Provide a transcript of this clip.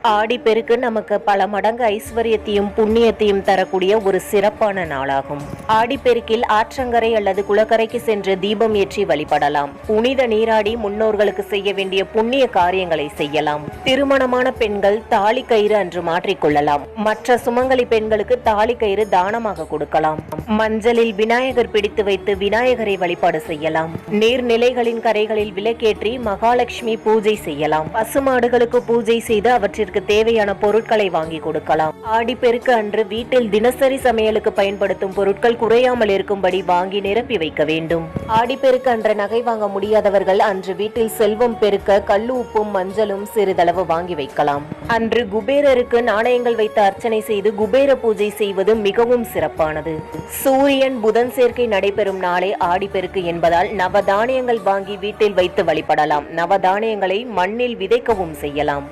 ஆடிப்பெருக்கு நமக்கு பல மடங்கு ஐஸ்வர்யத்தையும் புண்ணியத்தையும் தரக்கூடிய ஒரு சிறப்பான நாளாகும். ஆடிப்பெருக்கில் ஆற்றங்கரை அல்லது குளக்கரைக்கு சென்று தீபம் ஏற்றி வழிபடலாம். புனித நீராடி முன்னோர்களுக்கு செய்ய வேண்டிய புண்ணிய காரியங்களை செய்யலாம். திருமணமான பெண்கள் தாலி கயிறு அன்று மாற்றிக்கொள்ளலாம். மற்ற சுமங்கலி பெண்களுக்கு தாலி கயிறு தானமாக கொடுக்கலாம். மஞ்சளில் விநாயகர் பிடித்து வைத்து விநாயகரை வழிபாடு செய்யலாம். நீர்நிலைகளின் கரைகளில் விளக்கேற்றி மகாலட்சுமி பூஜை செய்யலாம். பசுமாடுகளுக்கு பூஜை செய்து அவற்றிற்கு தேவையான பொருட்களை வாங்கி கொடுக்கலாம். ஆடிப்பெருக்கு அன்று வீட்டில் தினசரி சமையலுக்கு பயன்படுத்தும் பொருட்கள் குறையாமல் இருக்கும்படி வாங்கி நிரப்பி வைக்க வேண்டும். ஆடிப்பெருக்கு அன்று நகை வாங்க முடியாதவர்கள் அன்று வீட்டில் செல்வம் பெருக்க கல்லு உப்பும் மஞ்சளும் சிறிதளவு வாங்கி வைக்கலாம். அன்று குபேரருக்கு நாணயங்கள் வைத்து அர்ச்சனை செய்து குபேர பூஜை செய்வது மிகவும் சிறப்பானது. சூரியன் புதன் சேர்க்கை நடைபெறும் நாளே ஆடிப்பெருக்கு என்பதால் நவதானியங்கள் வாங்கி வீட்டில் வைத்து வழிபடலாம். நவதானியங்களை மண்ணில் விதைக்கவும் செய்யலாம்.